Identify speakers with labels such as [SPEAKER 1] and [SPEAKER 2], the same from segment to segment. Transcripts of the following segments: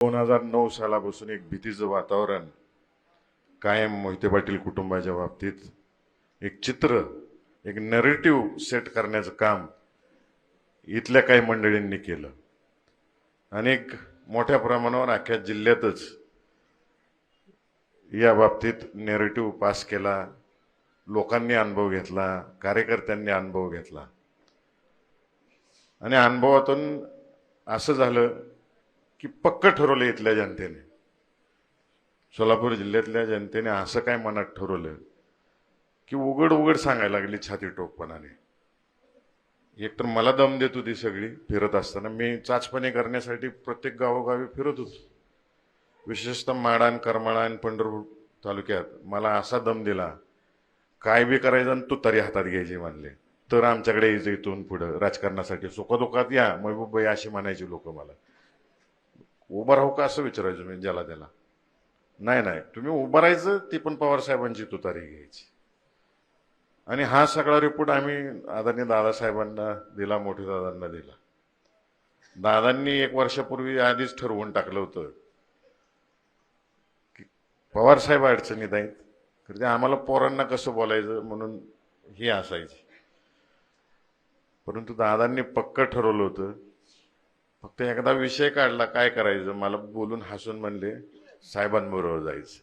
[SPEAKER 1] 2009 सालापासून एक भीतीचं वातावरण कायम मोहिते पाटील कुटुंबाच्या बाबतीत एक चित्र, एक नरेटिव्ह सेट करण्याचं काम इथल्या काही मंडळींनी केलं. अनेक मोठ्या प्रमाणावर अख्ख्या जिल्ह्यातच या बाबतीत नरेटिव्ह पास केला. लोकांनी अनुभव घेतला, कार्यकर्त्यांनी अनुभव घेतला आणि अनुभवातून असं झालं की पक्क ठरवलं इथल्या जनतेने, सोलापूर जिल्ह्यातल्या जनतेने असं काय मनात ठरवलं की उघड उघड सांगायला लागली छाती टोकपणाने. एकतर मला दम देत होती सगळी फिरत असताना. मी चाचपणी करण्यासाठी प्रत्येक गावोगावी फिरत होतो, विशेषतः माडान करमाळा पंढरपूर तालुक्यात. मला असा दम दिला, काय बी करायचं आणि तू तरी हातात घ्यायची म्हणले तर आमच्याकडे यायचं इथून पुढं राजकारणासाठी. सुखदुःखात या महबूबबाई अशी म्हणायची लोक. मला उभं राहू का असं विचारायचं मी ज्याला त्याला. नाही नाही, तुम्ही उभं राहायचं, ती पण पवार साहेबांची तुतारी घ्यायची. आणि हा सगळा रिपोर्ट आम्ही आदरणीय दादासाहेबांना दिला, मोठे दादांना दिला. दादांनी 1 वर्षापूर्वी आधीच ठरवून टाकलं होतं की पवार साहेब अडचणीत आहेत, तर ते आम्हाला पोरांना कसं बोलायचं म्हणून हे असायचे. परंतु दादांनी पक्क ठरवलं होतं. फक्त एकदा विषय काढला काय करायचं, मला बोलून हसून म्हणले साहेबांबरोबर जायचं.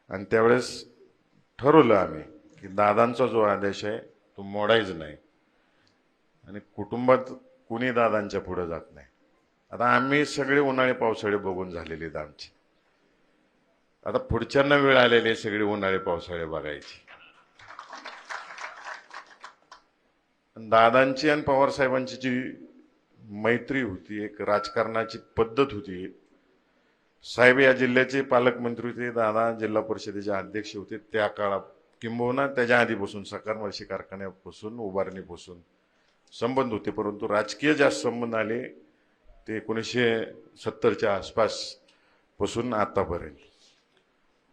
[SPEAKER 1] आणि त्यावेळेस ठरवलं आम्ही की दादांचा जो आदेश आहे तो मोडायचा नाही आणि कुटुंबात कुणी दादांच्या पुढे जात नाही. आता आम्ही सगळे उन्हाळे पावसाळे बघून झालेले आहेत आमचे. आता पुढच्यांना वेळ आलेली आहे सगळे उन्हाळे पावसाळे बघायची. दादांची आणि पवार साहेबांची जी मैत्री होती, एक राजकारणाची पद्धत होती. साहेब या जिल्ह्याचे पालकमंत्री होते, दादा जिल्हा परिषदेचे अध्यक्ष होते त्या काळात, किंबहुना त्याच्या आधीपासून सकार मर्शी कारखान्यापासून उभारणीपासून संबंध होते. परंतु राजकीय जास्त संबंध आले ते 1970च्या आसपास पासून आतापर्यंत.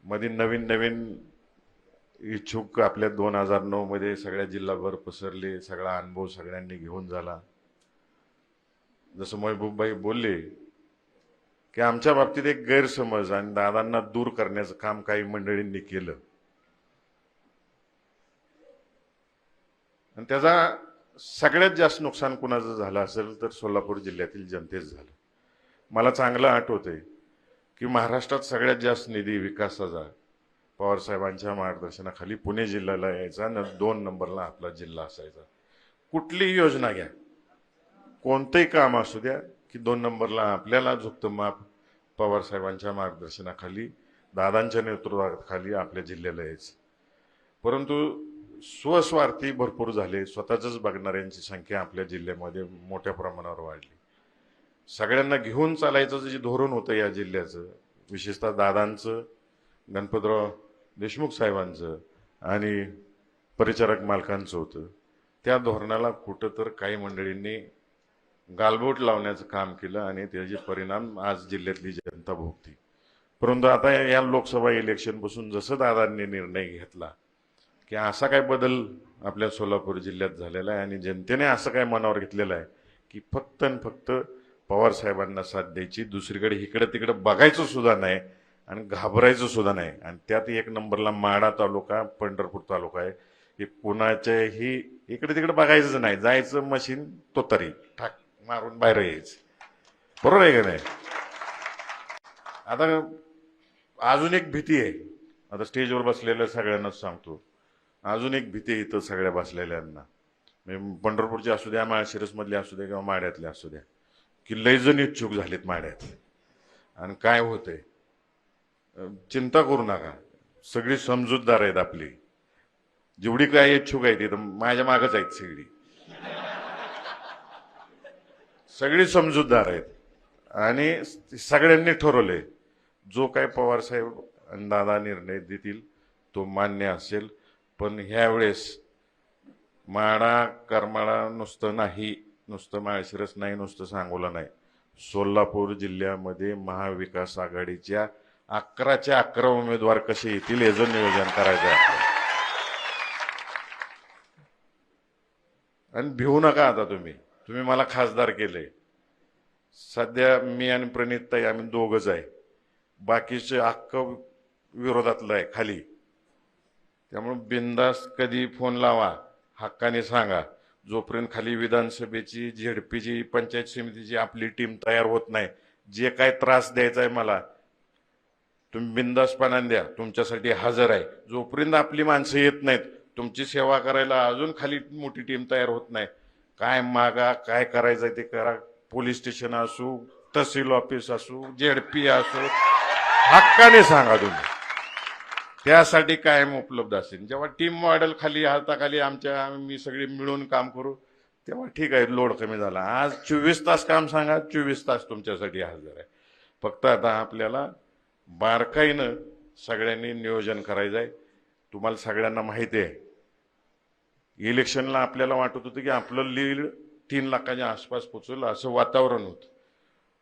[SPEAKER 1] मध्ये नवीन नवीन इच्छुक आपल्या 2009 मध्ये सगळ्या जिल्हाभर पसरले. सगळा अनुभव सगळ्यांनी घेऊन झाला. जसं महबूबबाई बोलले की आमच्या बाबतीत एक गैरसमज आणि दादांना दूर करण्याचं काम काही मंडळींनी केलं आणि त्याचा सगळ्यात जास्त नुकसान कुणाचं झालं असेल तर सोलापूर जिल्ह्यातील जनतेच झालं. मला चांगलं आठवतंय की महाराष्ट्रात सगळ्यात जास्त निधी विकासाचा पवार साहेबांच्या मार्गदर्शनाखाली पुणे जिल्ह्याला यायचा आणि 2 नंबरला आपला जिल्हा असायचा. कुठलीही योजना घ्या, कोणतंही काम असू द्या, की 2 नंबरला आपल्याला झुकतं माप पवार साहेबांच्या मार्गदर्शनाखाली, दादांच्या नेतृत्वाखाली आपल्या जिल्ह्याला यायचं. परंतु स्वस्वार्थी भरपूर झाले. स्वतःच बघणाऱ्यांची संख्या आपल्या जिल्ह्यामध्ये मोठ्या प्रमाणावर वाढली. सगळ्यांना घेऊन चालायचं जे धोरण होतं या जिल्ह्याचं, विशेषतः दादांचं, गणपतराव देशमुख साहेबांचं आणि परिचारक मालकांचं होतं, त्या धोरणाला कुठं तर काही मंडळींनी गालबोट लावण्याचं काम केलं आणि त्याचे परिणाम आज जिल्ह्यातली जनता भोगती. परंतु आता या लोकसभा इलेक्शनपासून जसं दादांनी निर्णय घेतला की असा काय बदल आपल्या सोलापूर जिल्ह्यात झालेला आहे आणि जनतेने असं काय मनावर घेतलेलं आहे की फक्त आणि फक्त पवार साहेबांना साथ द्यायची, दुसरीकडे इकडे तिकडे बघायचं सुद्धा नाही आणि घाबरायचं सुद्धा नाही. आणि त्यात 1 नंबरला माडा तालुका, पंढरपूर तालुका आहे. हे कुणाच्याही इकडे तिकडे बघायचंच नाही, जायचं मशीन तो तरी ठाक मारून बाहेर यायचं. बरोबर आहे का नाही? आता अजून एक भीती आहे, आता स्टेजवर बसलेल्या सगळ्यांनाच सांगतो, अजून एक भीती इथं सगळ्या बसलेल्यांना, म्हणजे पंढरपूरचे असू द्या, माळशिरसमधले असू द्या किंवा माड्यातले असू द्या, की लय जण इच्छुक झालेत माड्यात. आणि काय होतंय, चिंता करू नका, सगळी समजूतदार आहेत आपली. जेवढी काय इच्छुक आहेत तिथं माझ्या मागच आहेत, सगळी समजूतदार आहेत. आणि सगळ्यांनी ठरवले जो काय पवार साहेब आणि दादा निर्णय देतील तो मान्य असेल. पण ह्यावेळेस माडा करमाळा नुसतं नाही, नुसतं माळशिरस नाही, नुसतं सांगोला नाही, सोलापूर जिल्ह्यामध्ये महाविकास आघाडीच्या 11च्या 11 उमेदवार कसे येतील याचं नियोजन करायचं आहे आपल्याला. आणि भिवू नका आता तुम्ही मला खासदार केले, सध्या मी आणि प्रणितताई आम्ही दोघंच आहे, बाकीचे अख्ख विरोधातलं आहे खाली. त्यामुळे बिनधास्त कधी फोन लावा, हक्काने सांगा. जोपर्यंत खाली विधानसभेची, झेडपीची, पंचायत समितीची आपली टीम तयार होत नाही, जे काय त्रास द्यायचा आहे मला, तुम्ही बिनधास्तपणाने द्या, तुमच्यासाठी हजर आहे. जोपर्यंत आपली माणसं येत नाहीत, तुमची सेवा करायला अजून खाली मोठी टीम तयार होत नाही. काय मागा, काय करायचंय ते करा. पोलीस स्टेशन असू, तहसील ऑफिस असू, झेडपी असू, हक्काने सांगा तुम्ही. त्यासाठी कायम उपलब्ध असेल. जेव्हा टीम मॉडेल खाली हाताखाली आमच्या आम्ही सगळे मिळून काम करू, तेव्हा ठीक आहे, लोड कमी झाला. आज 24 तास काम सांगा, 24 तास तुमच्यासाठी हजर आहे. फक्त आता आपल्याला बारकाईनं सगळ्यांनी नियोजन करायचं आहे. तुम्हाला सगळ्यांना माहिती आहे, इलेक्शनला आपल्याला वाटत होतं की आपलं लीड 3 लाखाच्या आसपास पोचलं असं वातावरण होतं.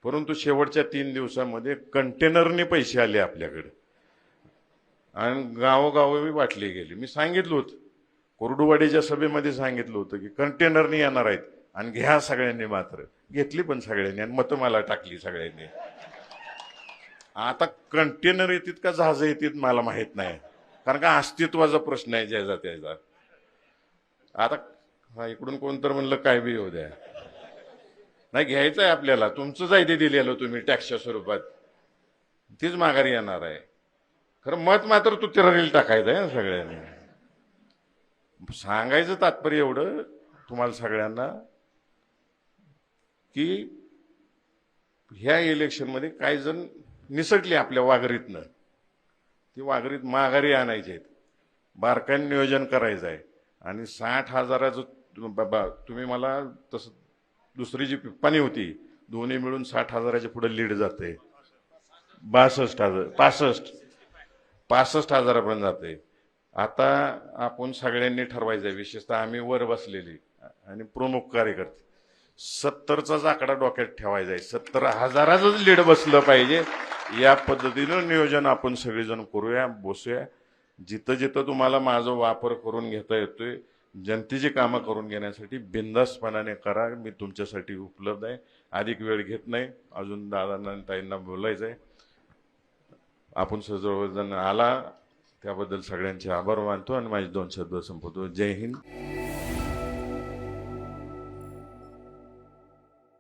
[SPEAKER 1] परंतु शेवटच्या 3 दिवसामध्ये कंटेनरने पैसे आले आपल्याकडे आणि गावोगावी वाटले गेले. मी सांगितलं होतं, कोरडूवाडीच्या सभेमध्ये सांगितलं होतं की कंटेनरने येणार आहेत आणि घ्या सगळ्यांनी. मात्र घेतली पण सगळ्यांनी आणि मतं मला टाकली सगळ्यांनी. आता कंटेनर येतात का जहाज येतात मला माहित नाही, कारण का अस्तित्वाचा प्रश्न आहे ज्याचा त्याचा. आता इकडून कोणतर म्हणलं काय बी होऊ द्या, नाही घ्यायचं आहे आपल्याला. तुमचंच आहे ते दिलेलं तुम्ही टॅक्सच्या स्वरूपात, तीच माघारी येणार आहे. खरं मत मात्र तू तिररील टाकायचं आहे सगळ्यांनी. सांगायचं तात्पर्य एवढं तुम्हाला सगळ्यांना की ह्या इलेक्शनमध्ये काही जण निसटली आपल्या वाघरीतनं, ती वाघरीत माघारी आणायची आहेत. बारकाईने नियोजन करायचं आहे. आणि 60,000 बाबा तुम्ही मला तसं दुसरी जी पिप्पानी होती दोन्ही मिळून 60,000च्या पुढे लीड जाते. 65,000पर्यंत जाते. आता आपण सगळ्यांनी ठरवायचं आहे, विशेषतः आम्ही वर बसलेली आणि प्रमुख कार्यकर्ते, 70चा आकडा डोक्यात ठेवायचा आहे. 70,000च लीड बसलं पाहिजे. या पद्धतीनं नियोजन आपण सगळेजण करूया, बसूया. जिथं जिथं तुम्हाला माझा वापर करून घेता येतोय, जनतेची कामं करून घेण्यासाठी बिनधास्तपणाने करा. मी तुमच्यासाठी उपलब्ध आहे. अधिक वेळ घेत नाही. अजून दादांना आणि ताईंना बोलायचं आहे. आपण सर्वजण आला त्याबद्दल सगळ्यांचे आभार मानतो आणि माझे 2 शब्द संपवतो. जय हिंद.